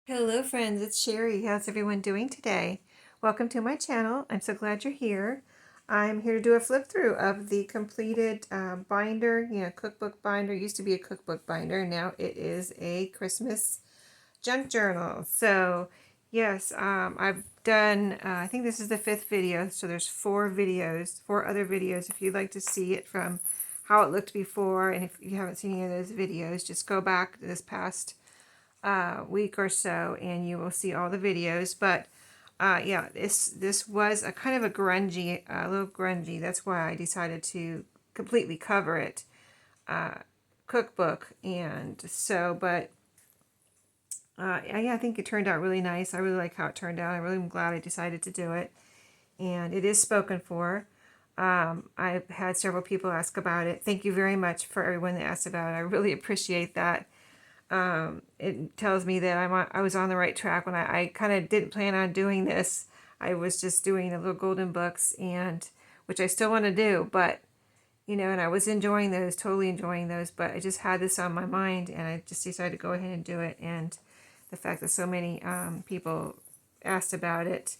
Hello friends, it's Sheree. How's everyone doing today? Welcome to my channel. I'm so glad you're here. I'm here to do a flip through of the completed binder, cookbook binder. It used to be a cookbook binder. Now it is a Christmas junk journal. So yes, I've done, I think this is the 5th video. So there's 4 videos, 4 other videos. If you'd like to see it from how it looked before, and if you haven't seen any of those videos, just go back to this past week or so and you will see all the videos. But yeah, this was a kind of a grungy, a little grungy. That's why I decided to completely cover it, cookbook. And so, but yeah, I think it turned out really nice. I really like how it turned out. I really am glad I decided to do it. And it is spoken for. I've had several people ask about it. Thank you very much for everyone that asked about it. I really appreciate that. It tells me that I was on the right track when I kind of didn't plan on doing this. I was just doing the little golden books, and which I still want to do, but and I was enjoying those, totally enjoying those, but I just had this on my mind and I just decided to go ahead and do it. And the fact that so many people asked about it,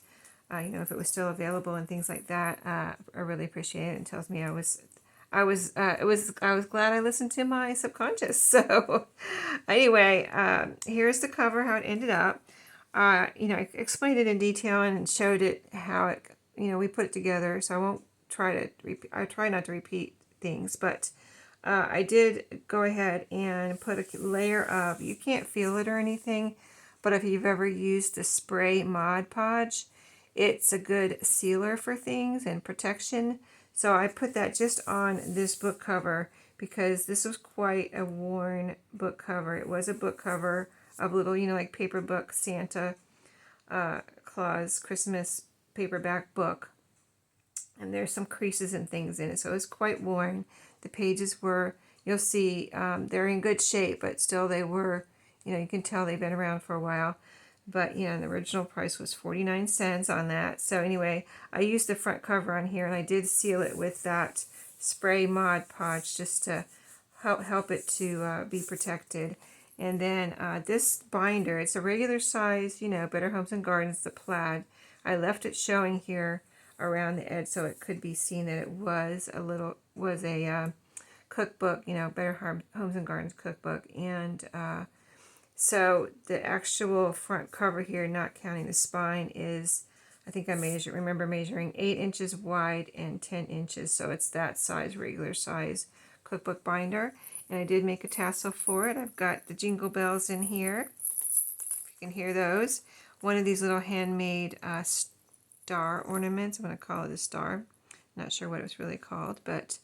if it was still available and things like that, I really appreciate it. And tells me I was glad I listened to my subconscious. So anyway, here's the cover, how it ended up. I explained it in detail and showed it how it, we put it together. So I won't try to repeat. I try not to repeat things, but I did go ahead and put a layer of, you can't feel it or anything, but if you've ever used the spray Mod Podge, it's a good sealer for things and protection. So I put that just on this book cover because this was quite a worn book cover. It was a book cover of little, like paper book Santa Claus Christmas paperback book. And there's some creases and things in it, so it's quite worn. The pages were, you'll see, they're in good shape, but still they were, you can tell they've been around for a while. But the original price was 49 cents on that. So anyway, I used the front cover on here, and I did seal it with that spray Mod Podge just to help it to be protected. And then this binder, it's a regular size, Better Homes and Gardens, the plaid. I left it showing here around the edge so it could be seen that it was a cookbook, Better Homes and Gardens cookbook. And so the actual front cover here, not counting the spine, is, I think I remember measuring 8 inches wide and 10 inches. So it's that size, regular size cookbook binder. And I did make a tassel for it. I've got the jingle bells in here. If you can hear those. One of these little handmade star ornaments. I'm going to call it a star. Not sure what it's really called, but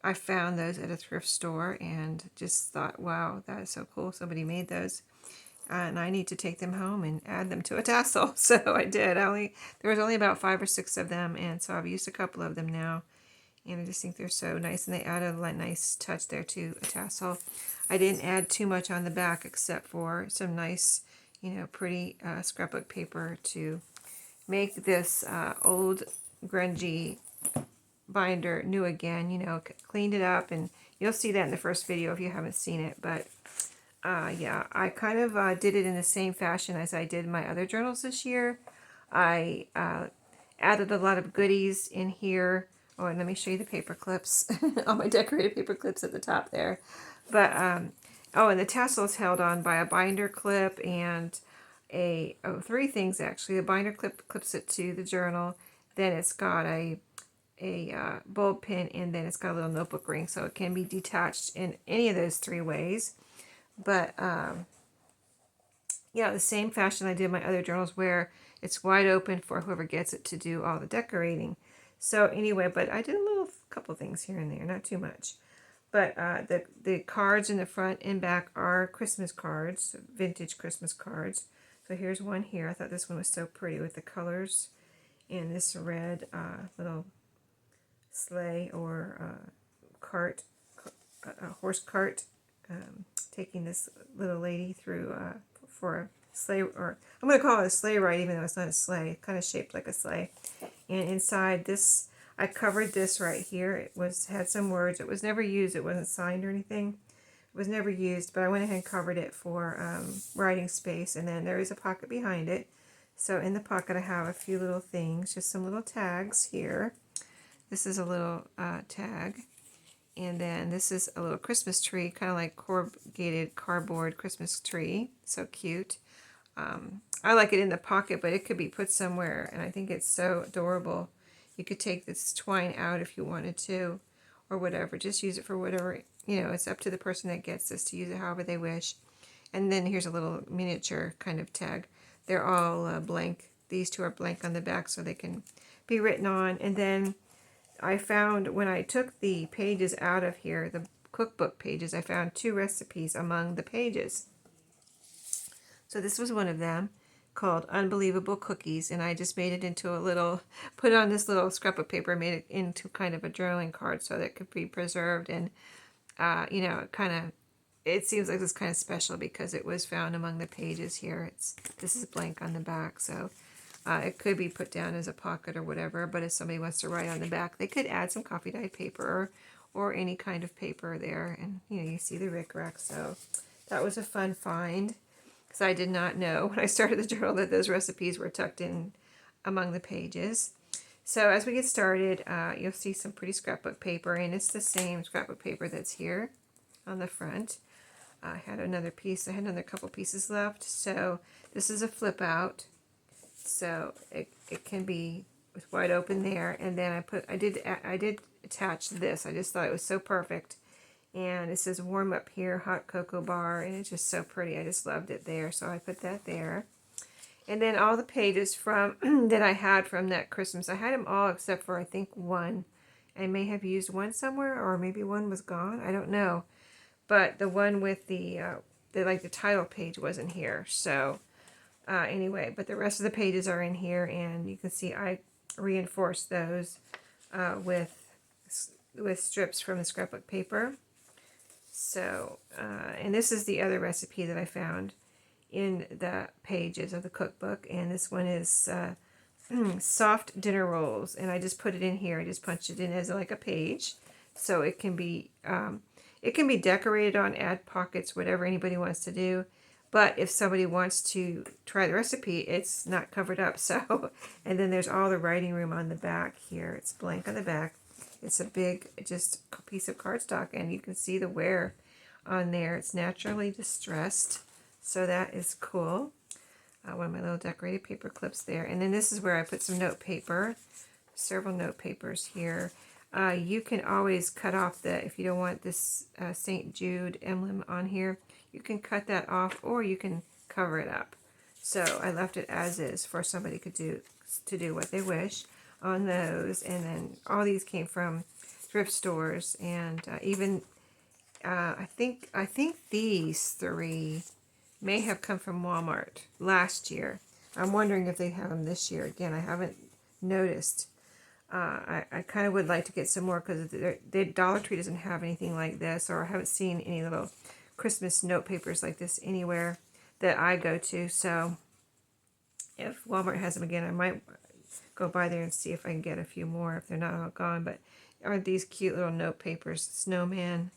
I found those at a thrift store and just thought, wow, that is so cool. Somebody made those. And I need to take them home and add them to a tassel. So I did. There was only about 5 or 6 of them, and so I've used a couple of them now. And I just think they're so nice, and they added a nice touch there to a tassel. I didn't add too much on the back except for some nice, pretty scrapbook paper to make this old grungy binder new again. Cleaned it up, and you'll see that in the first video if you haven't seen it. But yeah, I kind of did it in the same fashion as I did my other journals this year. I added a lot of goodies in here. Oh, and let me show you the paper clips. All my decorated paper clips at the top there. But oh, and the tassel is held on by a binder clip and 3 things actually. The binder clip clips it to the journal. Then it's got a bulb pin, and then it's got a little notebook ring, so it can be detached in any of those 3 ways. But yeah, the same fashion I did my other journals, where it's wide open for whoever gets it to do all the decorating. So anyway, but I did a couple things here and there, not too much. But the cards in the front and back are Christmas cards, vintage Christmas cards. So here's one here. I thought this one was so pretty with the colors and this red little sleigh or cart, horse cart, taking this little lady through for a sleigh, or I'm going to call it a sleigh ride, even though it's not a sleigh, kind of shaped like a sleigh. And inside this, I covered this right here. It had some words. It was never used. It wasn't signed or anything. It was never used, but I went ahead and covered it for writing space. And then there is a pocket behind it. So in the pocket I have a few little things, just some little tags here. This is a little tag. And then this is a little Christmas tree, kind of like corrugated cardboard Christmas tree. So cute. I like it in the pocket, but it could be put somewhere, and I think it's so adorable. You could take this twine out if you wanted to, or whatever. Just use it for whatever, it's up to the person that gets this to use it however they wish. And then here's a little miniature kind of tag. They're all blank. These two are blank on the back so they can be written on. And then I found when I took the pages out of here, the cookbook pages, I found 2 recipes among the pages. So this was one of them, called Unbelievable Cookies, and I just made it into a little, put on this little scrapbook paper, made it into kind of a journaling card so that it could be preserved. And it seems like it's kind of special because it was found among the pages here. This is blank on the back, so it could be put down as a pocket or whatever. But if somebody wants to write on the back, they could add some coffee dyed paper or any kind of paper there. And you see the rickrack. So that was a fun find, because I did not know when I started the journal that those recipes were tucked in among the pages. So as we get started, you'll see some pretty scrapbook paper, and it's the same scrapbook paper that's here on the front. I had another couple pieces left. So this is a flip out, so it can be wide open there. And then I did attach this. I just thought it was so perfect. And it says warm up here, hot cocoa bar, and it's just so pretty. I just loved it there, so I put that there. And then all the pages from that I had from that Christmas, I had them all except for I think one. I may have used one somewhere, or maybe one was gone. I don't know. But the one with the title page wasn't here. So anyway, but the rest of the pages are in here, and you can see I reinforced those with strips from the scrapbook paper. So, and this is the other recipe that I found in the pages of the cookbook. And this one is soft dinner rolls. And I just put it in here. I just punched it in as like a page. So it can be decorated on, add pockets, whatever anybody wants to do. But if somebody wants to try the recipe, it's not covered up. So, and then there's all the writing room on the back here. It's blank on the back. It's a big, just piece of cardstock, and you can see the wear on there. It's naturally distressed, so that is cool. One of my little decorated paper clips there. And then this is where I put some note paper, several note papers here. You can always cut off if you don't want this St. Jude emblem on here, you can cut that off, or you can cover it up. So I left it as is for somebody to do what they wish on those. And then all these came from thrift stores, and even I think these 3 may have come from Walmart last year. I'm wondering if they have them this year. Again, I haven't noticed. I kind of would like to get some more, because the Dollar Tree doesn't have anything like this, or I haven't seen any little Christmas note papers like this anywhere that I go to. So if Walmart has them again, I might go by there and see if I can get a few more if they're not all gone. But aren't these cute little note papers? Snowman,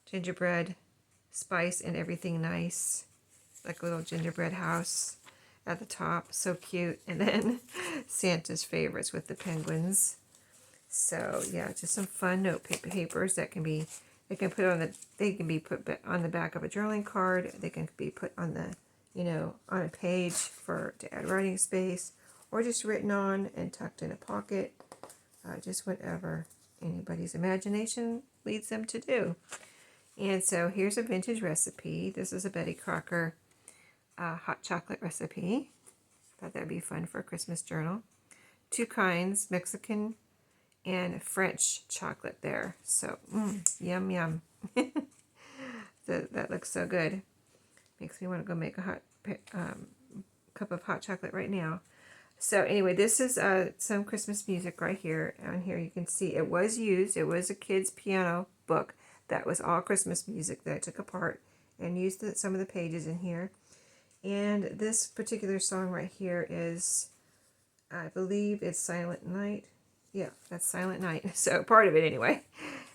gingerbread, spice, and everything nice. Like a little gingerbread house at the top. So cute. And then Santa's favorites with the penguins. So yeah, just some fun note papers that can be, they can be put on the back of a journaling card. They can be put on on a page to add writing space, or just written on and tucked in a pocket. Just whatever anybody's imagination leads them to do. And so here's a vintage recipe. This is a Betty Crocker hot chocolate recipe. Thought that'd be fun for a Christmas journal. 2 kinds, Mexican and French chocolate there. So, yum, yum. That looks so good. Makes me want to go make a cup of hot chocolate right now. So anyway, this is some Christmas music right here. On here you can see it was used. It was a kid's piano book that was all Christmas music that I took apart and used some of the pages in here. And this particular song right here is, I believe it's Silent Night. Yeah, that's Silent Night. So part of it anyway.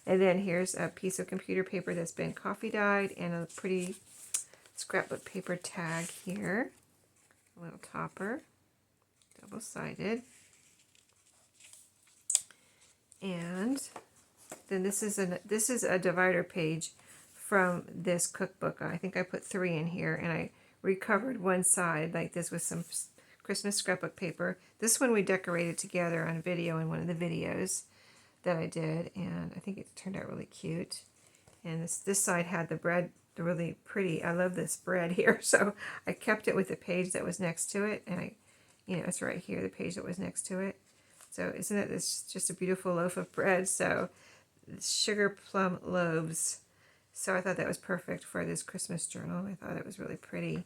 And then here's a piece of computer paper that's been coffee dyed and a pretty scrapbook paper tag here. A little topper, double-sided. And then this is a divider page from this cookbook. I think I put 3 in here, and I recovered one side like this with some Christmas scrapbook paper. This one we decorated together on video in one of the videos that I did, and I think it turned out really cute. And this side had the bread, really pretty. I love this bread here, so I kept it with the page that was next to it, and it's right here, the page that was next to it. So isn't it this just a beautiful loaf of bread? So sugar plum loaves. So I thought that was perfect for this Christmas journal. I thought it was really pretty.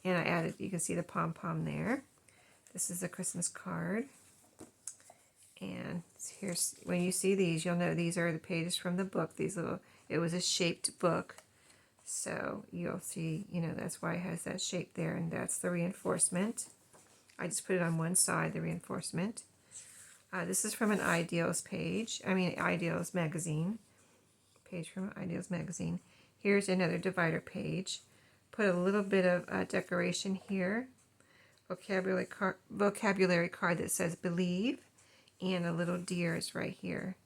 And I added, you can see the pom-pom there. This is a Christmas card. And here's, when you see these, you'll know these are the pages from the book. It was a shaped book. So you'll see, that's why it has that shape there. And that's the reinforcement. I just put it on one side, the reinforcement. This is from an Ideals page. Ideals magazine. Page from Ideals magazine. Here's another divider page. Put a little bit of decoration here. Vocabulary card that says believe. And a little deer is right here.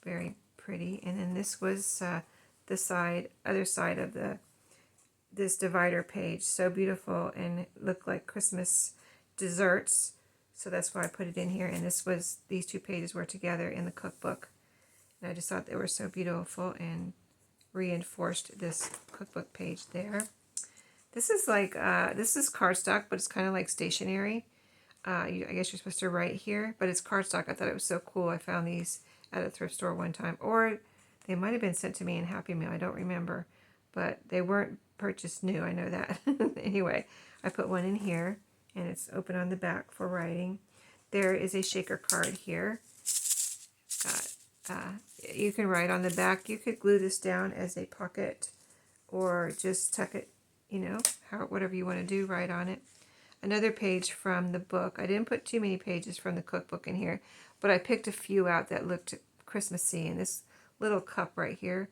Very pretty. And then this was the other side of this divider page. So beautiful and looked like Christmas desserts. So that's why I put it in here. And these 2 pages were together in the cookbook. And I just thought they were so beautiful and reinforced this cookbook page there. This is cardstock, but it's kind of like stationery. I guess you're supposed to write here, but it's cardstock. I thought it was so cool. I found these at a thrift store one time. Or they might have been sent to me in Happy Meal. I don't remember. But they weren't purchased new. I know that. Anyway, I put one in here. And it's open on the back for writing. There is a shaker card here. You can write on the back. You could glue this down as a pocket or just tuck it, whatever you want to do, write on it. Another page from the book. I didn't put too many pages from the cookbook in here, but I picked a few out that looked Christmassy. And this little cup right here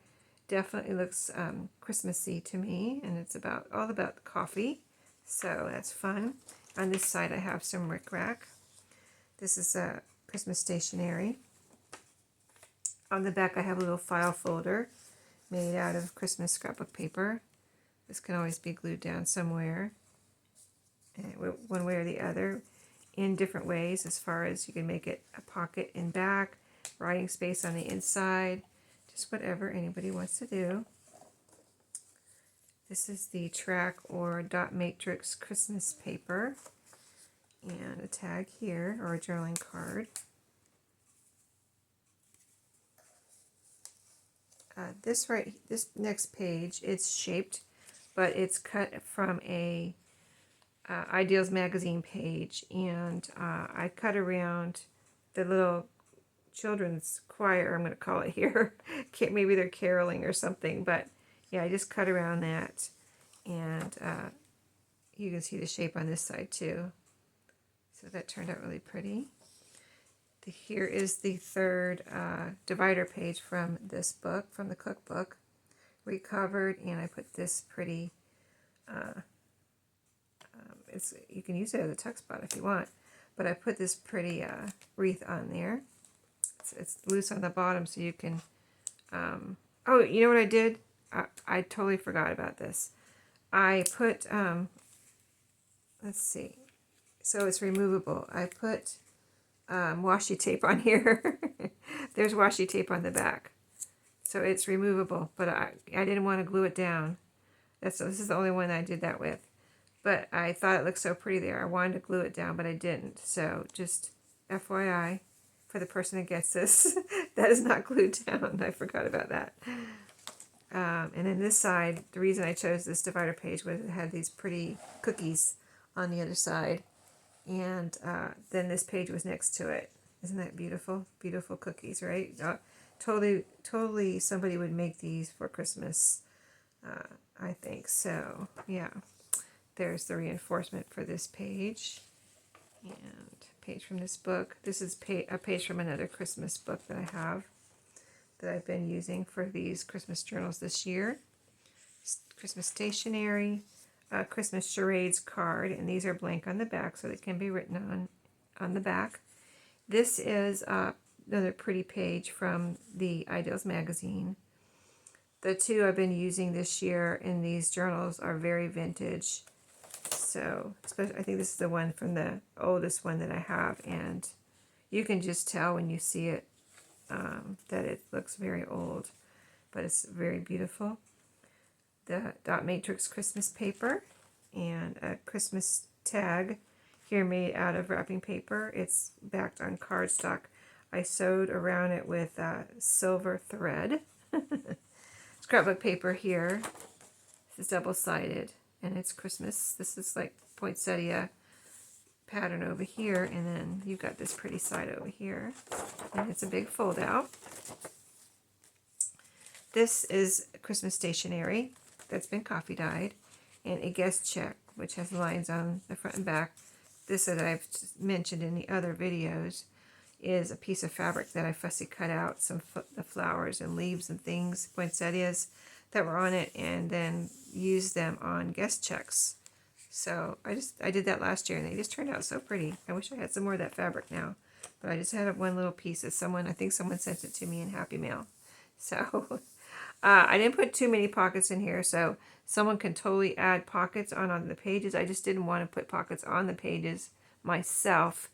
definitely looks Christmassy to me. And it's all about coffee. So that's fun. On this side, I have some rickrack. This is a Christmas stationery. On the back, I have a little file folder made out of Christmas scrapbook paper. This can always be glued down somewhere, one way or the other, in different ways, as far as you can make it a pocket in back, writing space on the inside, just whatever anybody wants to do. This is the track or dot matrix Christmas paper. And a tag here, or a journaling card. This next page, it's shaped, but it's cut from a Ideals magazine page. And I cut around the little children's choir, I'm going to call it here. Maybe they're caroling or something, but yeah, I just cut around that. And you can see the shape on this side too. So that turned out really pretty. Here is the third divider page from this book, from the cookbook. Recovered, and I put this pretty, you can use it as a tuck spot if you want, but I put this pretty wreath on there. It's loose on the bottom, so you can, oh, you know what I did? I totally forgot about this. I put, let's see. So it's removable. I put washi tape on here. There's washi tape on the back. So it's removable, but I didn't want to glue it down. This is the only one I did that with. But I thought it looked so pretty there. I wanted to glue it down, but I didn't. So just FYI for the person that gets this, that is not glued down. I forgot about that. And then this side, the reason I chose this divider page was it had these pretty cookies on the other side. And then this page was next to it. Isn't that beautiful? Beautiful cookies, right? Totally somebody would make these for Christmas, I think. So, yeah. There's the reinforcement for this page. And page from this book. This is a page from another Christmas book that I have, that I've been using for these Christmas journals this year. Christmas stationery, Christmas charades card, and these are blank on the back, so they can be written on the back. This is another pretty page from the Ideals magazine. The two I've been using this year in these journals are very vintage. So, especially, I think this is the one from the oldest one that I have, and you can just tell when you see it that it looks very old, but it's very beautiful. The dot matrix Christmas paper and a Christmas tag here made out of wrapping paper. It's backed on cardstock. I sewed around it with silver thread. Scrapbook paper here. This is double-sided, and it's Christmas. This is like poinsettia pattern over here, and then you've got this pretty side over here, and it's a big fold out. This is Christmas stationery that's been coffee dyed, and a guest check, which has lines on the front and back. This, that I've mentioned in the other videos, is a piece of fabric that I fussy cut out some the flowers and leaves and things, poinsettias that were on it, and then used them on guest checks. So I did that last year, and they just turned out so pretty. I wish I had some more of that fabric now, but I just had one little piece that I think someone sent it to me in Happy Mail. So I didn't put too many pockets in here, so someone can totally add pockets on the pages. I just didn't want to put pockets on the pages myself,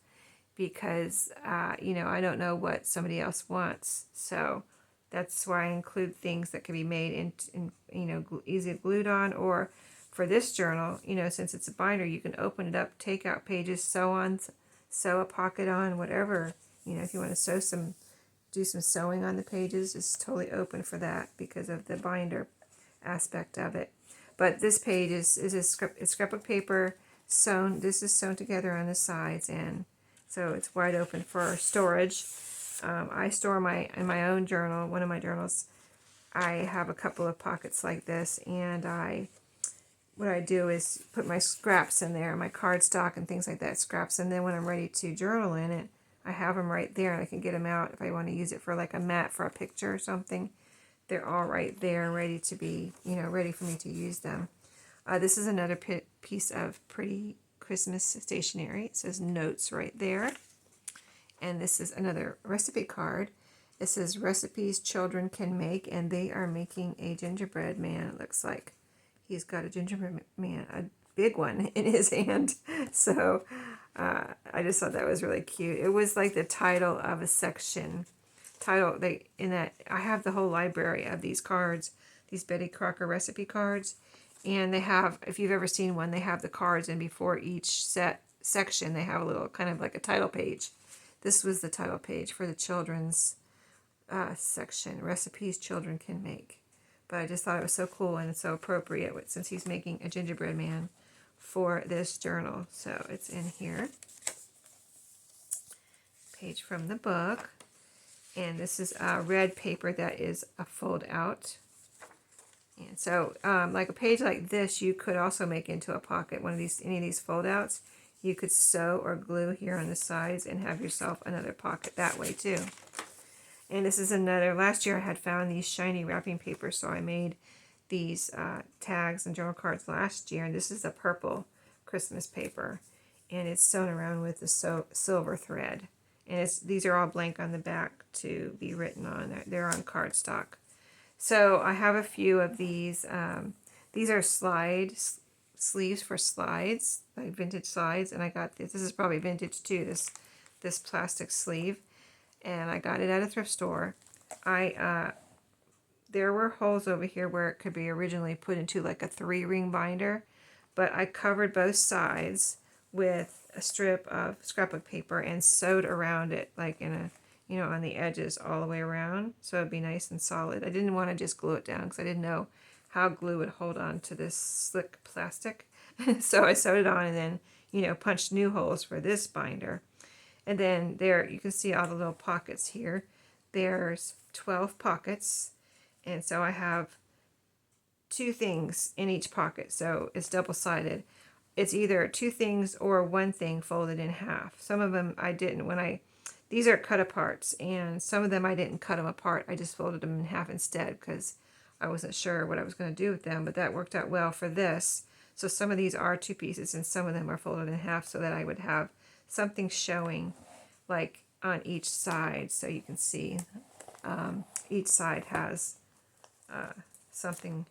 because I don't know what somebody else wants. So that's why I include things that can be made in easily glued on, or for this journal, since it's a binder, you can open it up, take out pages, sew a pocket on, whatever. If you want to do some sewing on the pages, it's totally open for that because of the binder aspect of it. But this page is it's scrapbook paper sewn. This is sewn together on the sides, and so it's wide open for storage. I store in my own journal, one of my journals, I have a couple of pockets like this, and what I do is put my scraps in there, my cardstock and things like that, scraps, and then when I'm ready to journal in it, I have them right there, and I can get them out if I want to use it for like a mat for a picture or something. They're all right there, ready to be, ready for me to use them. This is another piece of pretty Christmas stationery. It says notes right there. And this is another recipe card. It says recipes children can make, and they are making a gingerbread man. It looks like he's got a gingerbread man, a big one in his hand. So I just thought that was really cute. It was like the title of a section. I have the whole library of these cards, these Betty Crocker recipe cards. And they have, if you've ever seen one, they have the cards, and before each section, they have a little kind of like a title page. This was the title page for the children's section, recipes children can make. But I just thought it was so cool and it's so appropriate since he's making a gingerbread man for this journal. So it's in here. Page from the book. And this is red paper that is a fold out. And so, like a page like this, you could also make into a pocket. Any of these fold outs, you could sew or glue here on the sides and have yourself another pocket that way too. And this is another. Last year I had found these shiny wrapping paper, so I made these tags and journal cards last year. And this is a purple Christmas paper, and it's sewn around with the silver thread. And these are all blank on the back to be written on. They're on cardstock. So I have a few of these. These are sleeves for slides, like vintage slides, and I got this. This is probably vintage too. This plastic sleeve, and I got it at a thrift store. There were holes over here where it could be originally put into like a 3-ring binder, but I covered both sides with a strip of scrapbook paper and sewed around it, like in a, on the edges all the way around, so it'd be nice and solid. I didn't want to just glue it down because I didn't know how glue would hold on to this slick plastic. So I sewed it on and then, punched new holes for this binder. And then there, you can see all the little pockets here. There's 12 pockets, and so I have 2 things in each pocket, so it's double-sided. it's either two things or one thing folded in half. Some of them I didn't these are cut aparts, and some of them I didn't cut them apart. I just folded them in half instead because I wasn't sure what I was going to do with them, but that worked out well for this. So some of these are two pieces and some of them are folded in half so that I would have something showing like on each side, so you can see each side has something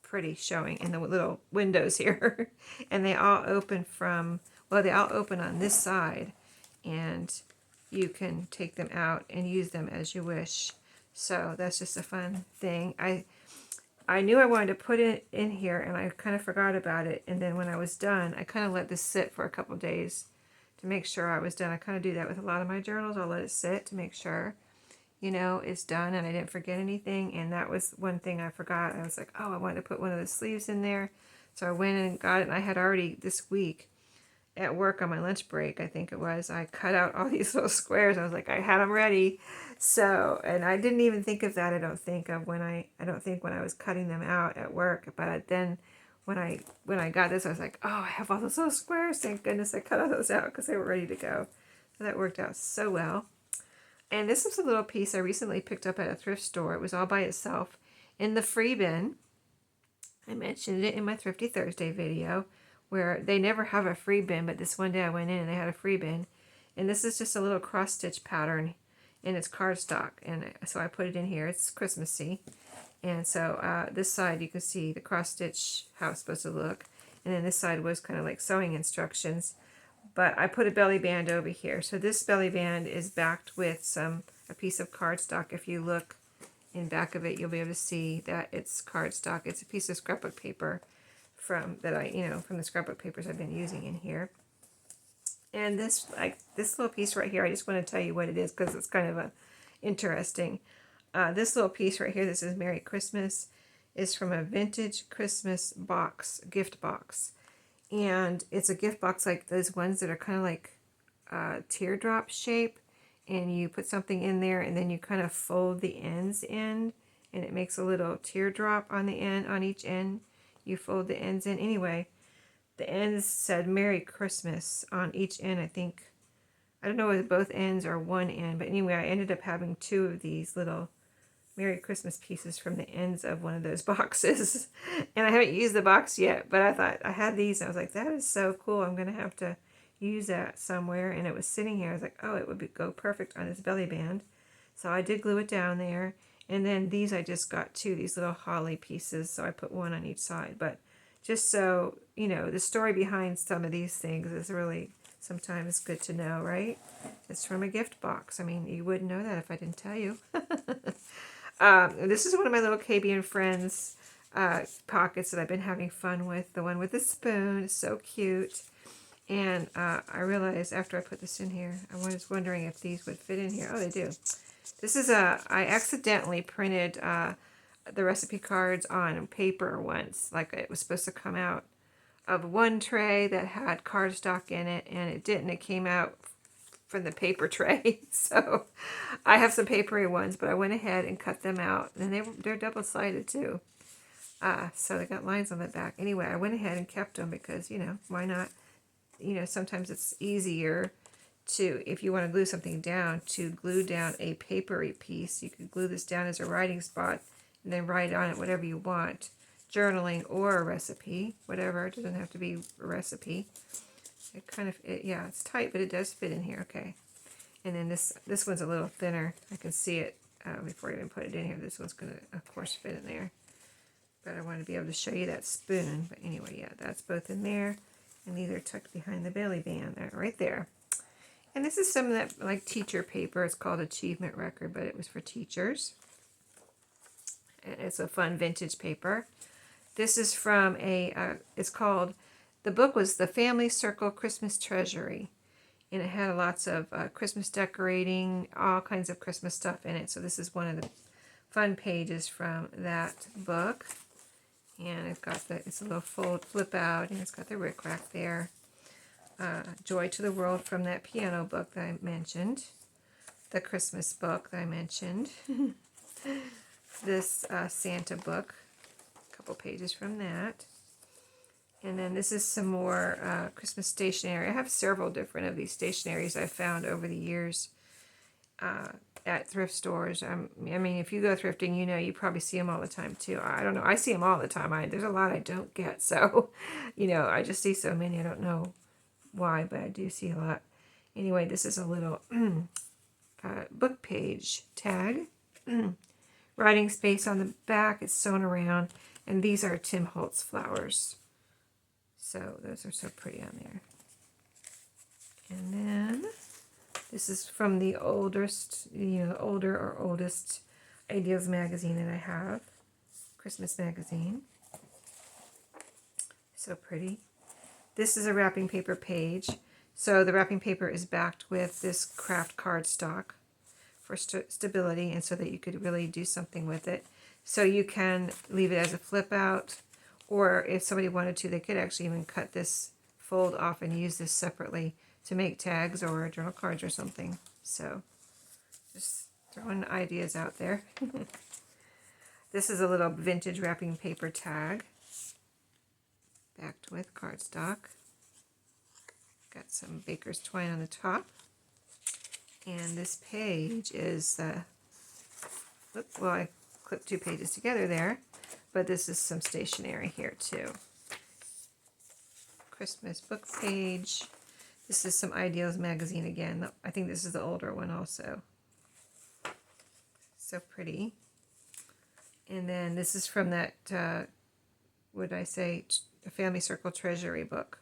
pretty showing in the little windows here. And they all open from, well, they all open on this side, and you can take them out and use them as you wish. So that's just a fun thing. I knew I wanted to put it in here, and I kind of forgot about it. And then when I was done, I kind of let this sit for a couple days to make sure I was done. I kind of do that with a lot of my journals. I'll let it sit to make sure, you know, it's done and I didn't forget anything. And that was one thing I forgot. I was like, oh, I wanted to put one of the sleeves in there. So I went and got it. And I had already this week at work on my lunch break, I think it was, I cut out all these little squares. I was like, I had them ready. So, and I didn't even think of that, I don't think when I was cutting them out at work. But then when I got this, I was like, oh, I have all those little squares. Thank goodness I cut all those out because they were ready to go. So that worked out so well. And this was a little piece I recently picked up at a thrift store. It was all by itself in the free bin. I mentioned it in my Thrifty Thursday video, where they never have a free bin, but this one day I went in and they had a free bin. And this is just a little cross-stitch pattern, and it's cardstock. And so I put it in here. It's Christmassy. And so this side you can see the cross-stitch, how it's supposed to look. And then this side was kind of like sewing instructions. But I put a belly band over here. So this belly band is backed with a piece of cardstock. If you look in back of it, you'll be able to see that it's cardstock. It's a piece of scrapbook paper from the scrapbook papers I've been using in here. And this little piece right here, I just want to tell you what it is because it's kind of interesting. This little piece right here, this is Merry Christmas, is from a vintage Christmas box, gift box. And it's a gift box like those ones that are kind of like teardrop shape, and you put something in there and then you kind of fold the ends in and it makes a little teardrop on the end, on each end. You fold the ends in. Anyway, the ends said Merry Christmas on each end, I think. I don't know whether both ends or one end, but anyway, I ended up having two of these little Merry Christmas pieces from the ends of one of those boxes. And I haven't used the box yet, but I thought I had these and I was like, that is so cool. I'm going to have to use that somewhere. And it was sitting here. I was like, oh, it would go perfect on this belly band. So I did glue it down there. And then these I just got two, these little holly pieces. So I put one on each side. But just so, you know, the story behind some of these things is really sometimes good to know, right? It's from a gift box. I mean, you wouldn't know that if I didn't tell you. This is one of my little KB and Friends pockets that I've been having fun with. The one with the spoon. It's so cute. And I realized after I put this in here, I was wondering if these would fit in here. Oh, they do. This is I accidentally printed the recipe cards on paper once. Like it was supposed to come out of one tray that had cardstock in it, and it didn't. It came out from the paper tray. So I have some papery ones, but I went ahead and cut them out. And they're double-sided too. So they got lines on the back. Anyway, I went ahead and kept them because, you know, why not? You know, sometimes it's easier to, if you want to glue something down, to glue down a papery piece. You could glue this down as a writing spot and then write on it whatever you want. Journaling or a recipe, whatever. It doesn't have to be a recipe. It kind of, yeah, it's tight, but it does fit in here. Okay. And then this one's a little thinner. I can see it before I even put it in here. This one's going to, of course, fit in there. But I want to be able to show you that spoon. But anyway, yeah, that's both in there. And these are tucked behind the belly band there, right there. And this is some of that like teacher paper. It's called Achievement Record, but it was for teachers. And it's a fun vintage paper. This is from it's called, the book was The Family Circle Christmas Treasury. And it had lots of Christmas decorating, all kinds of Christmas stuff in it. So this is one of the fun pages from that book. And it's a little flip out, and it's got the rickrack there. Joy to the World from that piano book that I mentioned. The Christmas book that I mentioned. This Santa book. A couple pages from that. And then this is some more Christmas stationery. I have several different of these stationeries I've found over the years at thrift stores. I mean, if you go thrifting, you know, you probably see them all the time too. I don't know. I see them all the time. There's a lot I don't get. So, you know, I just see so many. I don't know why, but I do see a lot. Anyway, this is a little book page tag. Writing space on the back. It's sewn around. And these are Tim Holtz flowers. So those are so pretty on there. And then this is from the oldest, you know, older or oldest Ideals magazine that I have. Christmas magazine. So pretty. This is a wrapping paper page. So the wrapping paper is backed with this craft cardstock for stability and so that you could really do something with it. So you can leave it as a flip out, or if somebody wanted to, they could actually even cut this fold off and use this separately to make tags or journal cards or something. So just throwing ideas out there. This is a little vintage wrapping paper tag backed with cardstock. Got some baker's twine on the top. And this page is, well, I clipped 2 pages together there, but this is some stationery here too. Christmas book page. This is some Ideals magazine again. I think this is the older one also. So pretty. And then this is from that, what did I say, a Family Circle Treasury book.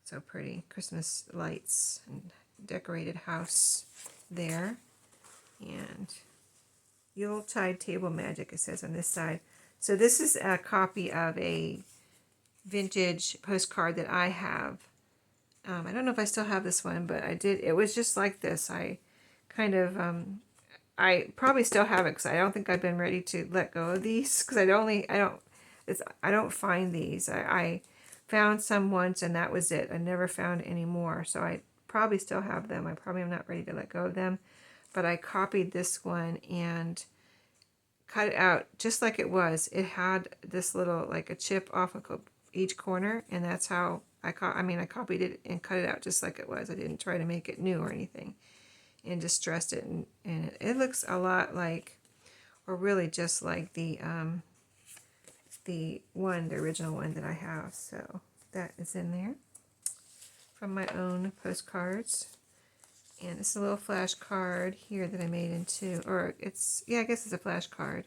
So pretty. Christmas lights and decorated house there. And Yuletide Table Magic, it says on this side. So this is a copy of a vintage postcard that I have. I don't know if I still have this one, but I did. It was just like this. I kind of, I probably still have it because I don't think I've been ready to let go of these because I don't find these. I found some once and that was it. I never found any more. So I probably still have them. I probably am not ready to let go of them. But I copied this one and cut it out just like it was. It had this little, like a chip off of each corner, and that's how I copied it and cut it out just like it was. I didn't try to make it new or anything, and distressed it, and it looks a lot like, or really just like the original one that I have. So that is in there from my own postcards. And it's a little flash card here that I made into, or it's, yeah, I guess it's a flash card,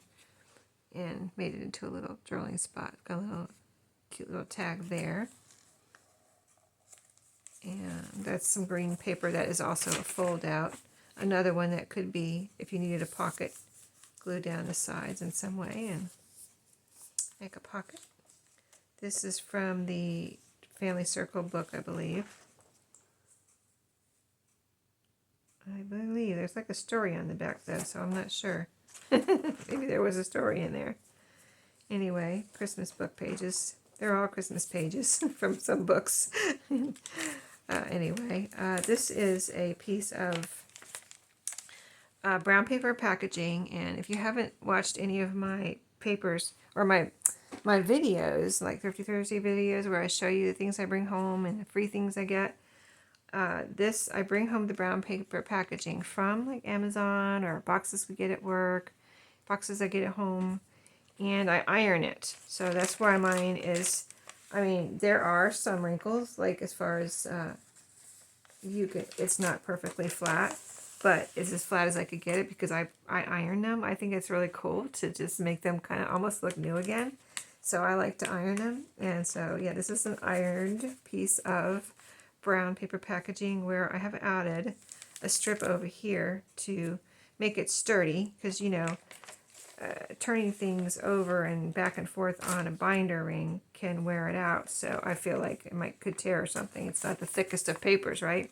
and made it into a little drawing spot. Got a little cute little tag there. And that's some green paper that is also a fold out. Another one that could be, if you needed a pocket, glue down the sides in some way and make a pocket. This is from the Family Circle book, I believe. There's like a story on the back though, so I'm not sure. Maybe there was a story in there. Anyway, Christmas book pages. They're all Christmas pages from some books. Anyway, this is a piece of brown paper packaging, and if you haven't watched any of my papers or my videos, like Thrifty Thursday videos where I show you the things I bring home and the free things I get, I bring home the brown paper packaging from like Amazon or boxes we get at work, boxes I get at home, and I iron it. So that's why mine is, I mean, there are some wrinkles, like as far as it's not perfectly flat, but it's as flat as I could get it because I iron them. I think it's really cool to just make them kind of almost look new again. So I like to iron them. And so yeah, this is an ironed piece of brown paper packaging where I have added a strip over here to make it sturdy, because you know, turning things over and back and forth on a binder ring can wear it out. So I feel like it could tear or something. It's not the thickest of papers, right?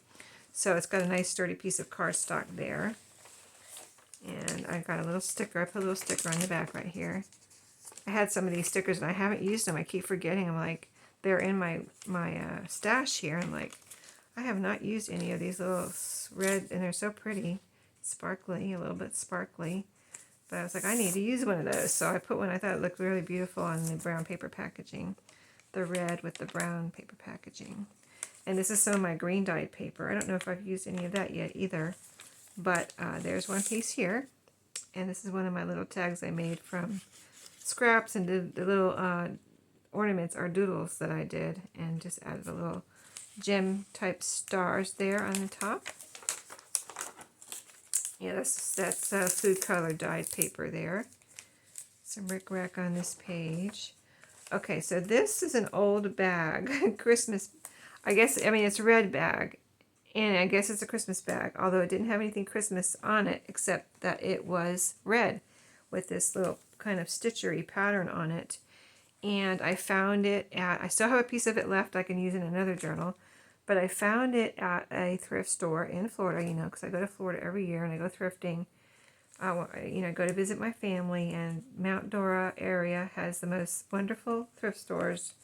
So it's got a nice sturdy piece of cardstock there. And I got a little sticker. I put a little sticker on the back right here. I had some of these stickers and I haven't used them. I keep forgetting. I'm like, they're in my stash here. I'm like, I have not used any of these little red, and they're so pretty, sparkly, a little bit sparkly. But I was like, I need to use one of those. So I put one I thought it looked really beautiful on the brown paper packaging. the red with the brown paper packaging. And this is some of my green dyed paper. I don't know if I've used any of that yet either, but there's one piece here. And this is one of my little tags I made from scraps, and the little ornaments are doodles that I did, and just added a little gem type stars there on the top. Yeah, that's food color dyed paper there. Some rickrack on this page. Okay, so this is an old bag, Christmas. I mean, it's a red bag, and I guess it's a Christmas bag, although it didn't have anything Christmas on it except that it was red with this little kind of stitchery pattern on it. And I found it at, I still have a piece of it left I can use in another journal, but I found it at a thrift store in Florida, you know, because I go to Florida every year and I go thrifting. You know, go to visit my family, and Mount Dora area has the most wonderful thrift stores.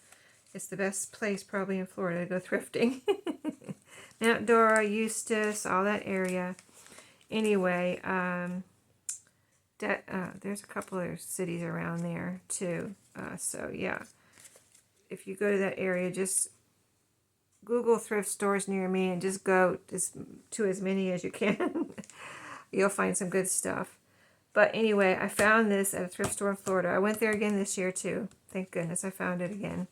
It's the best place probably in Florida to go thrifting. Mount Dora, Eustis, all that area. Anyway, there's a couple of cities around there too. So yeah, if you go to that area, just Google thrift stores near me and just go to as many as you can. You'll find some good stuff. But anyway, I found this at a thrift store in Florida. I went there again this year too. Thank goodness I found it again.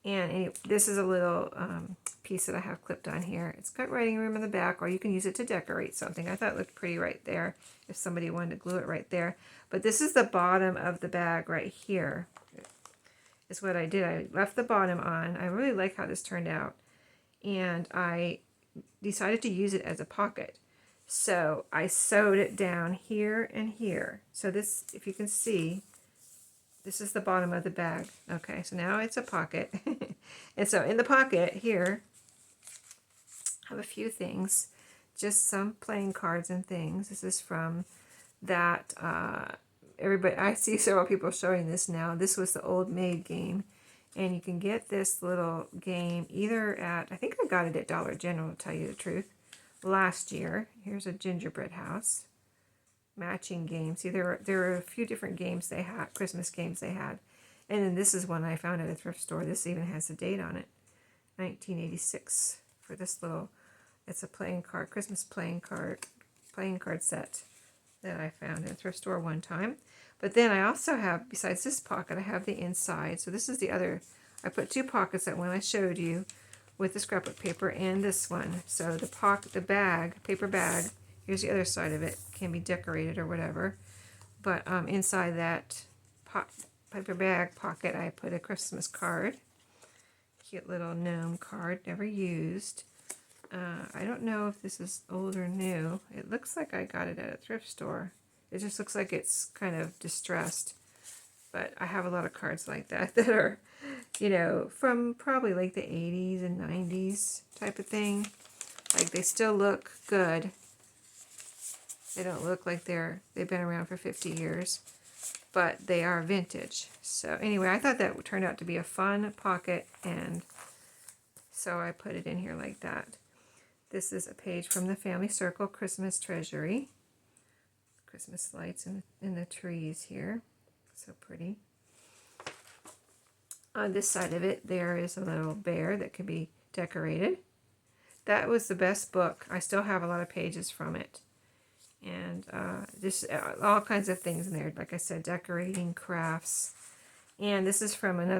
And anyway, this is a little piece that I have clipped on here. It's got writing room in the back, or you can use it to decorate something. I thought it looked pretty right there if somebody wanted to glue it right there. But this is the bottom of the bag right here. Is what I did. I left the bottom on. I really like how this turned out. And I decided to use it as a pocket. So I sewed it down here and here. So this, if you can see, this is the bottom of the bag. Okay, so now it's a pocket. And so in the pocket here, I have a few things. Just some playing cards and things. This is from that, everybody, I see several people showing this now. This was the Old Maid game. And you can get this little game either at, I think I got it at Dollar General, to tell you the truth, last year. Here's a gingerbread house. Matching games. See, there were a few different games they had, Christmas games they had. And then this is one I found at a thrift store. This even has a date on it. 1986 for this little, it's a playing card, Christmas playing card set that I found at a thrift store one time. But then I also have, besides this pocket, I have the inside. So this is the other, I put two pockets, that one I showed you with the scrapbook paper and this one. So the bag, paper bag, here's the other side of it, can be decorated or whatever. But inside that paper bag pocket, I put a Christmas card. Cute little gnome card, never used. I don't know if this is old or new. It looks like I got it at a thrift store. It just looks like it's kind of distressed. But I have a lot of cards like that that are, you know, from probably like the 80s and 90s type of thing. Like, they still look good. They don't look like they've been around for 50 years. But they are vintage. So anyway, I thought that turned out to be a fun pocket, and so I put it in here like that. This is a page from the Family Circle Christmas Treasury. Christmas lights in the trees here. So pretty. On this side of it, there is a little bear that can be decorated. That was the best book. I still have a lot of pages from it. And just all kinds of things in there. Like I said, decorating, crafts. And this is from the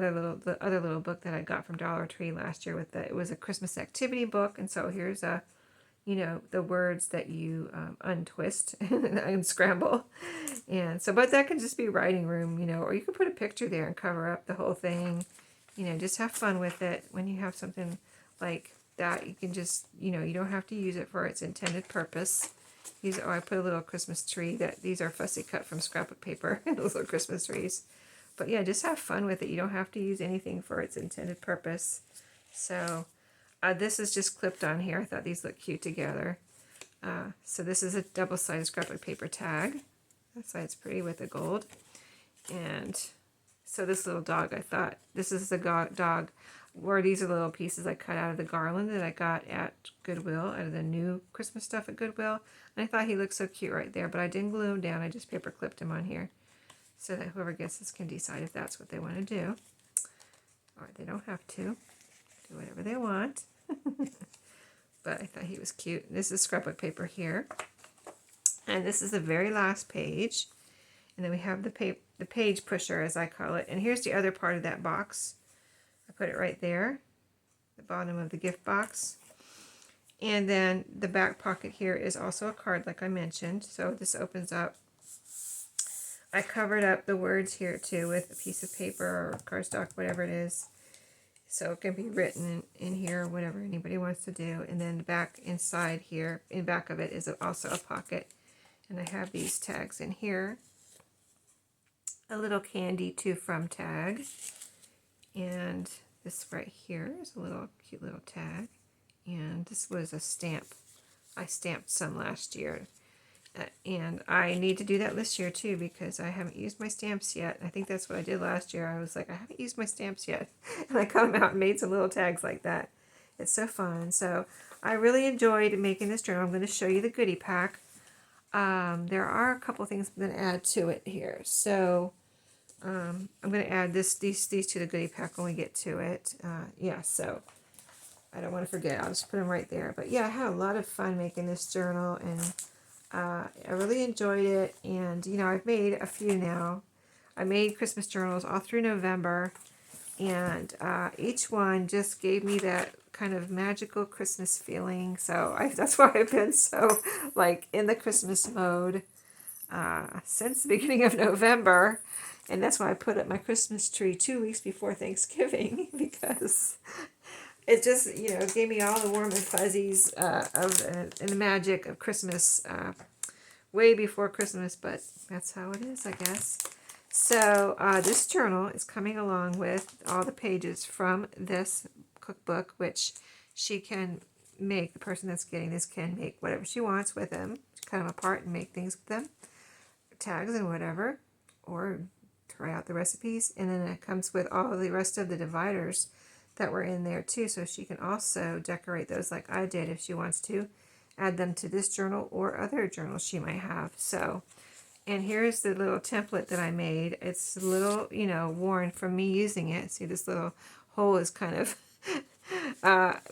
other little book that I got from Dollar Tree last year. It was a Christmas activity book. And so here's you know, the words that you untwist and unscramble. And so, but that can just be writing room, you know, or you can put a picture there and cover up the whole thing. You know, just have fun with it. When you have something like that, you can just, you know, you don't have to use it for its intended purpose. I put a little Christmas tree. These are fussy cut from scrapbook paper, those little Christmas trees. But yeah, just have fun with it. You don't have to use anything for its intended purpose. So this is just clipped on here. I thought these looked cute together. So this is a double-sided scrapbook paper tag. That side's pretty with the gold. And so this little dog, I thought, this is the dog, where these are little pieces I cut out of the garland that I got at Goodwill, out of the new Christmas stuff at Goodwill. And I thought he looked so cute right there, but I didn't glue him down. I just paper clipped him on here so that whoever gets this can decide if that's what they want to do. Or they don't have to. Do whatever they want. But I thought he was cute. This is scrapbook paper here. And this is the very last page. And then we have the page pusher, as I call it. And here's the other part of that box. I put it right there, the bottom of the gift box. And then the back pocket here is also a card, like I mentioned. So this opens up. I covered up the words here too with a piece of paper or cardstock, whatever it is. So it can be written in here, whatever anybody wants to do. And then the back inside here, in back of it, is also a pocket. And I have these tags in here. A little candy to from tag. And this right here is a little cute little tag. And this was a stamp. I stamped some last year. And I need to do that this year too because I haven't used my stamps yet. I think that's what I did last year. I was like, I haven't used my stamps yet. And I cut them out and made some little tags like that. It's so fun. So I really enjoyed making this journal. I'm going to show you the goodie pack. There are a couple things I'm going to add to it here. So I'm going to add these to the goodie pack when we get to it. Yeah, so I don't want to forget. I'll just put them right there. But yeah, I had a lot of fun making this journal, and I really enjoyed it. And you know, I've made a few now. I made Christmas journals all through November, and each one just gave me that kind of magical Christmas feeling. So that's why I've been so like in the Christmas mode since the beginning of November. And that's why I put up my Christmas tree 2 weeks before Thanksgiving, because it just, you know, gave me all the warm and fuzzies and the magic of Christmas way before Christmas, but that's how it is, I guess. So this journal is coming along with all the pages from this cookbook, which she can make, the person that's getting this can make whatever she wants with them, cut them apart and make things with them, tags and whatever, or try out the recipes. And then it comes with all the rest of the dividers that were in there too, so she can also decorate those like I did if she wants to add them to this journal or other journals she might have. So, and here's the little template that I made. It's a little, you know, worn from me using it. See, this little hole is kind of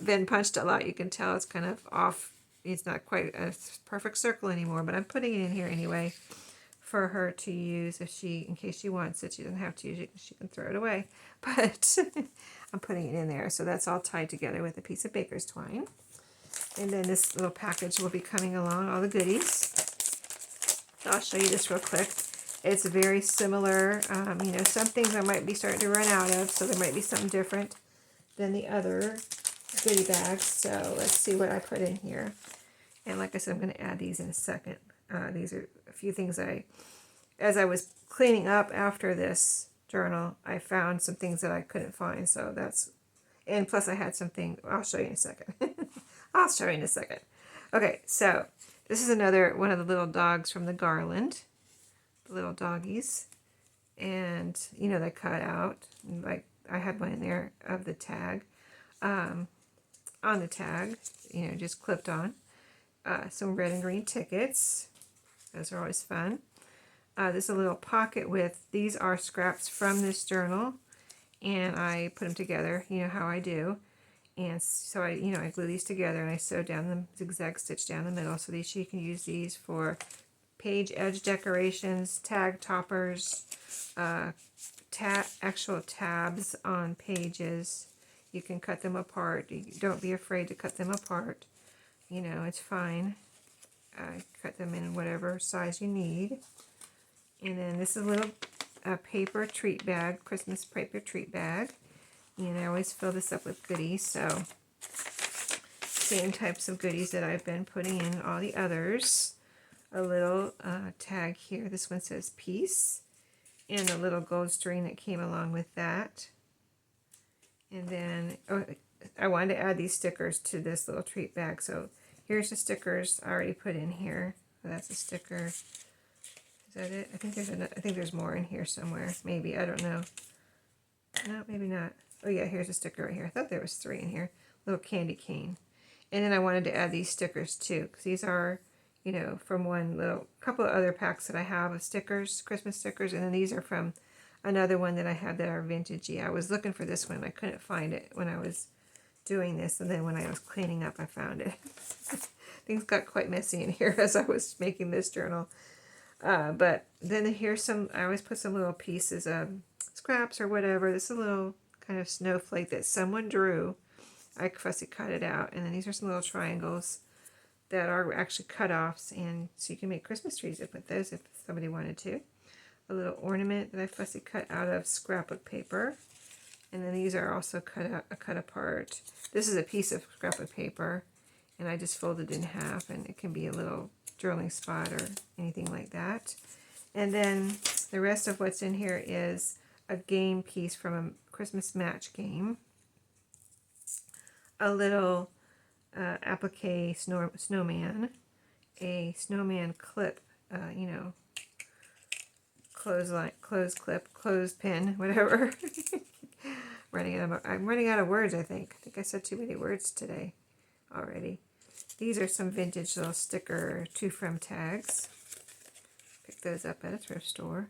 been punched a lot. You can tell it's kind of off. It's not quite a perfect circle anymore, but I'm putting it in here anyway for her to use if she, in case she wants it. She doesn't have to use it, she can throw it away. But I'm putting it in there. So that's all tied together with a piece of baker's twine. And then this little package will be coming along, all the goodies. So I'll show you this real quick. It's very similar. You know, some things I might be starting to run out of, so there might be something different than the other goodie bags. So let's see what I put in here. And like I said, I'm going to add these in a second. These are a few things as I was cleaning up after this journal, I found some things that I couldn't find. So that's, and plus I had something, I'll show you in a second. I'll show you in a second. Okay, so this is another one of the little dogs from the garland. The little doggies. And, you know, they cut out. Like, I had one in there of the tag. On the tag, you know, just clipped on. Some red and green tickets. Those are always fun. This is a little pocket with, these are scraps from this journal. And I put them together, you know how I do. And so I, you know, I glue these together and I sew down the zigzag stitch down the middle. So these, you can use these for page edge decorations, tag toppers, actual tabs on pages. You can cut them apart. Don't be afraid to cut them apart. You know, it's fine. Cut them in whatever size you need. And then this is a little paper treat bag, Christmas paper treat bag. And I always fill this up with goodies, so same types of goodies that I've been putting in all the others. A little tag here. This one says peace. And a little gold string that came along with that. And then I wanted to add these stickers to this little treat bag. So here's the stickers I already put in here. So that's a sticker. Is that it? I think there's more in here somewhere. Maybe, I don't know. No, maybe not. Oh yeah, here's a sticker right here. I thought there was 3 in here. Little candy cane. And then I wanted to add these stickers too, because these are, you know, from couple of other packs that I have of stickers, Christmas stickers, and then these are from another one that I have that are vintagey. I was looking for this one. I couldn't find it when I was doing this, and then when I was cleaning up, I found it. Things got quite messy in here as I was making this journal. But then here's some, I always put some little pieces of scraps or whatever. This is a little kind of snowflake that someone drew. I fussy cut it out. And then these are some little triangles that are actually cut-offs, and so you can make Christmas trees with those if somebody wanted to. A little ornament that I fussy cut out of scrapbook paper. And then these are also cut apart. This is a piece of scrapbook paper, and I just folded it in half, and it can be a little journaling spot or anything like that. And then the rest of what's in here is a game piece from a Christmas match game. A little applique snowman, a snowman clip, clothespin, whatever. I'm running out of words, I think. I think I said too many words today already. These are some vintage little sticker to from tags. Pick those up at a thrift store.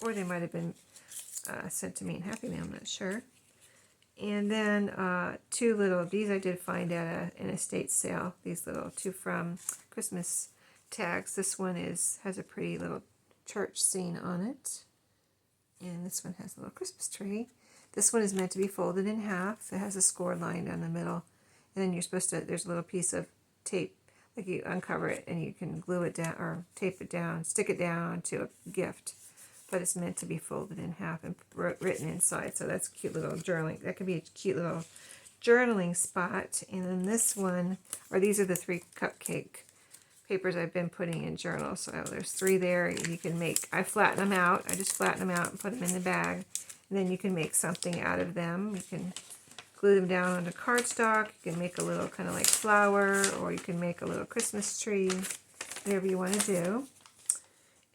Or they might have been sent to me in Happy Mail, I'm not sure. And then two little, these I did find at an estate sale. These little to from Christmas tags. This one has a pretty little church scene on it. And this one has a little Christmas tree. This one is meant to be folded in half. It has a score line down the middle. And then you're supposed to, there's a little piece of tape, like you uncover it and you can glue it down or tape it down, stick it down to a gift. But it's meant to be folded in half and written inside. So that's a cute little journaling. That could be a cute little journaling spot. And then this one, or these are the 3 cupcake papers I've been putting in journals. So there's 3 there. You can make, I flatten them out. I just flatten them out and put them in the bag. And then you can make something out of them. You can glue them down onto cardstock. You can make a little kind of like flower, or you can make a little Christmas tree, whatever you want to do.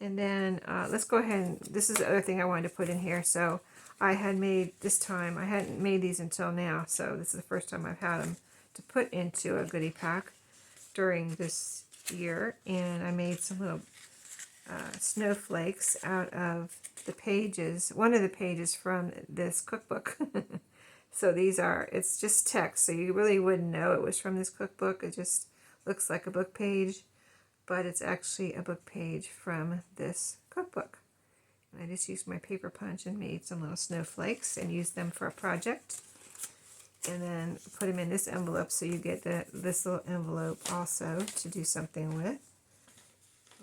And then let's go ahead and, this is the other thing I wanted to put in here. So I had made this time, I hadn't made these until now, so this is the first time I've had them to put into a goodie pack during this year. And I made some little snowflakes out of the pages, one of the pages from this cookbook. So these are, it's just text, so you really wouldn't know it was from this cookbook. It just looks like a book page, but it's actually a book page from this cookbook. And I just used my paper punch and made some little snowflakes and used them for a project. And then put them in this envelope, so you get this little envelope also to do something with.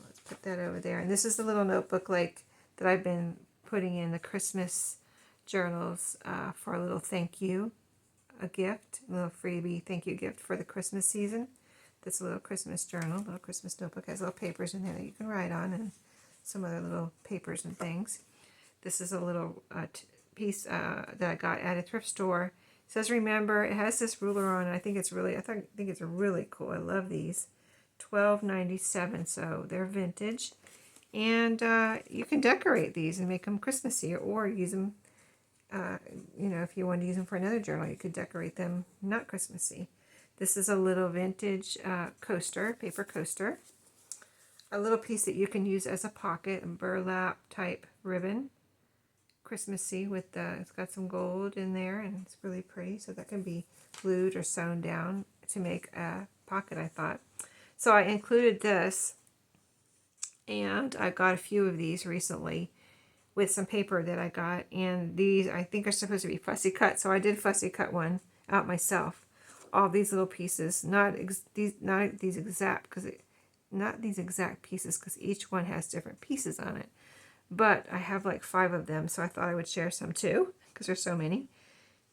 Let's put that over there. And this is the little notebook like that I've been putting in the Christmas journals for a little thank you, a gift, a little freebie thank you gift for the Christmas season. That's a little Christmas journal, little Christmas notebook. Has little papers in there that you can write on, and some other little papers and things. This is a little piece that I got at a thrift store. It says remember. It has this ruler on it. I think it's really cool. I love these. $12.97, so they're vintage. And you can decorate these and make them Christmassy, or use them, if you want to use them for another journal, you could decorate them not Christmassy. This is a little vintage coaster, paper coaster. A little piece that you can use as a pocket, a burlap type ribbon. Christmassy with it's got some gold in there, and it's really pretty. So that can be glued or sewn down to make a pocket, I thought. So I included this, and I got a few of these recently with some paper that I got. And these I think are supposed to be fussy cut, so I did fussy cut one out myself. All these little pieces, not these exact pieces, because each one has different pieces on it. But I have like 5 of them, so I thought I would share some too, because there's so many.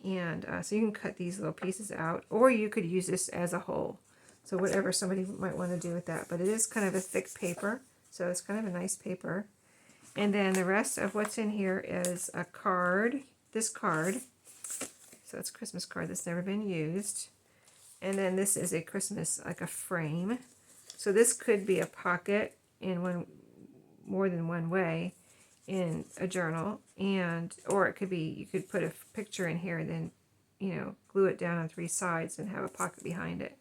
And so you can cut these little pieces out, or you could use this as a whole. So whatever somebody might want to do with that. But it is kind of a thick paper, so it's kind of a nice paper. And then the rest of what's in here is a card, this card. So it's a Christmas card that's never been used. And then this is a Christmas, like a frame. So this could be a pocket in more than one way in a journal, or it could be, you could put a picture in here and then, glue it down on 3 sides and have a pocket behind it.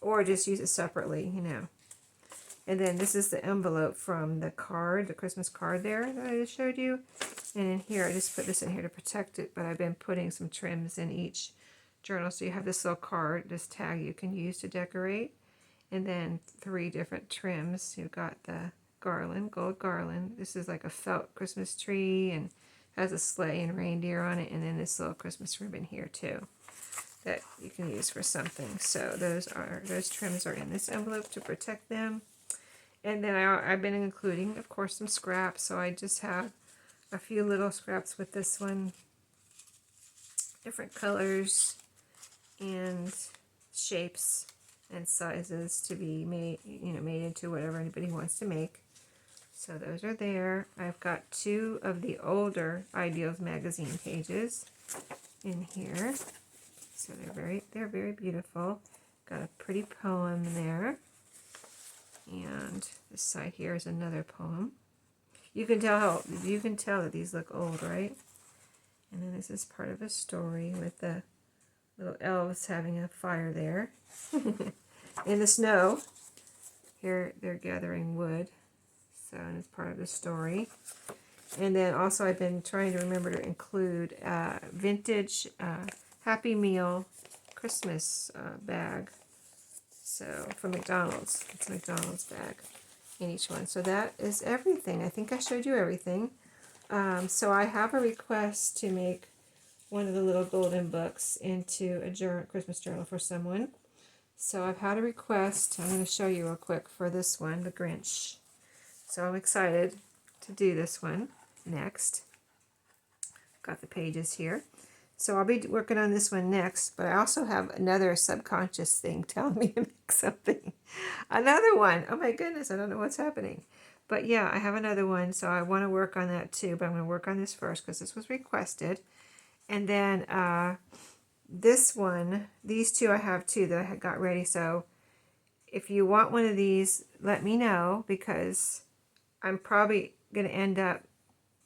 Or just use it separately, And then this is the envelope from the card, the Christmas card there that I just showed you. And in here, I just put this in here to protect it, but I've been putting some trims in each journal. So you have this little card, this tag you can use to decorate. And then 3 different trims. You've got the garland, gold garland. This is like a felt Christmas tree and has a sleigh and reindeer on it. And then this little Christmas ribbon here too that you can use for something. So those trims are in this envelope to protect them. And then I've been including, of course, some scraps. So I just have a few little scraps with this one, different colors and shapes and sizes to be made, made into whatever anybody wants to make. So those are there. I've got 2 of the older Ideals magazine pages in here. So they're very beautiful. Got a pretty poem there. And this side here is another poem. You can tell that these look old, right? And then this is part of a story with the little elves having a fire there. In the snow. Here they're gathering wood. So it's part of the story. And then also I've been trying to remember to include vintage Happy Meal Christmas bag. So from McDonald's. It's a McDonald's bag in each one. So that is everything. I think I showed you everything. So I have a request to make one of the little golden books into a Christmas journal for someone. So I've had a request. I'm going to show you real quick for this one, the Grinch. So I'm excited to do this one next. Got the pages here. So I'll be working on this one next, but I also have another subconscious thing telling me to make something. Another one. Oh my goodness, I don't know what's happening. But yeah, I have another one, so I want to work on that too, but I'm going to work on this first because this was requested. And then this one, these 2 I have too that I had got ready. So if you want one of these, let me know because I'm probably going to end up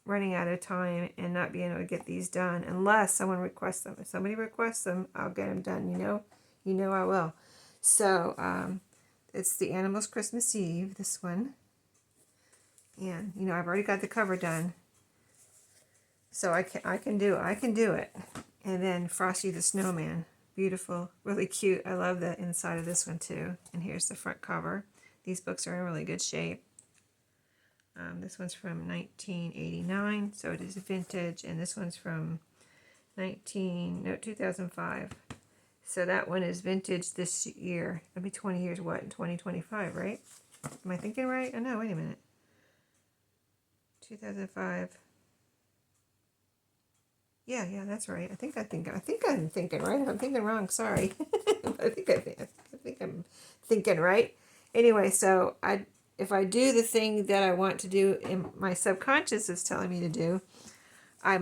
running out of time and not being able to get these done unless someone requests them. If somebody requests them, I'll get them done. You know I will. So it's the Animals Christmas Eve, this one. And I've already got the cover done. So I can do it. And then Frosty the Snowman. Beautiful, really cute. I love the inside of this one too. And here's the front cover. These books are in really good shape. This one's from 1989, so it is vintage, and this one's from 2005. So that one is vintage this year. It'll be 20 years, what, in 2025, right? Am I thinking right? Oh, no, wait a minute. 2005. Yeah, that's right. I think I'm thinking right. If I'm thinking wrong, sorry. I think I'm thinking right. Anyway, so if I do the thing that I want to do and my subconscious is telling me to do, I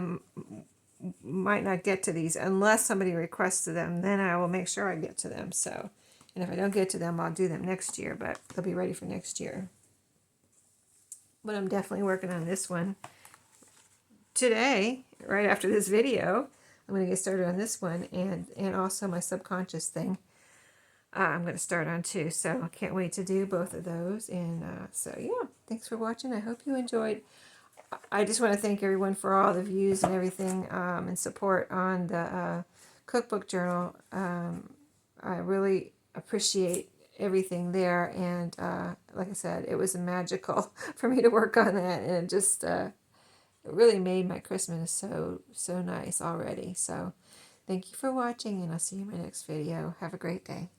might not get to these unless somebody requests them. Then I will make sure I get to them. So, and if I don't get to them, I'll do them next year, but they'll be ready for next year. But I'm definitely working on this one today, right after this video. I'm going to get started on this one and also my subconscious thing. I'm going to start on too, so I can't wait to do both of those. And so yeah, thanks for watching. I hope you enjoyed. I just want to thank everyone for all the views and everything and support on the cookbook journal. I really appreciate everything there, and like I said, it was magical for me to work on that, and it just it really made my Christmas so nice already. So thank you for watching, and I'll see you in my next video. Have a great day.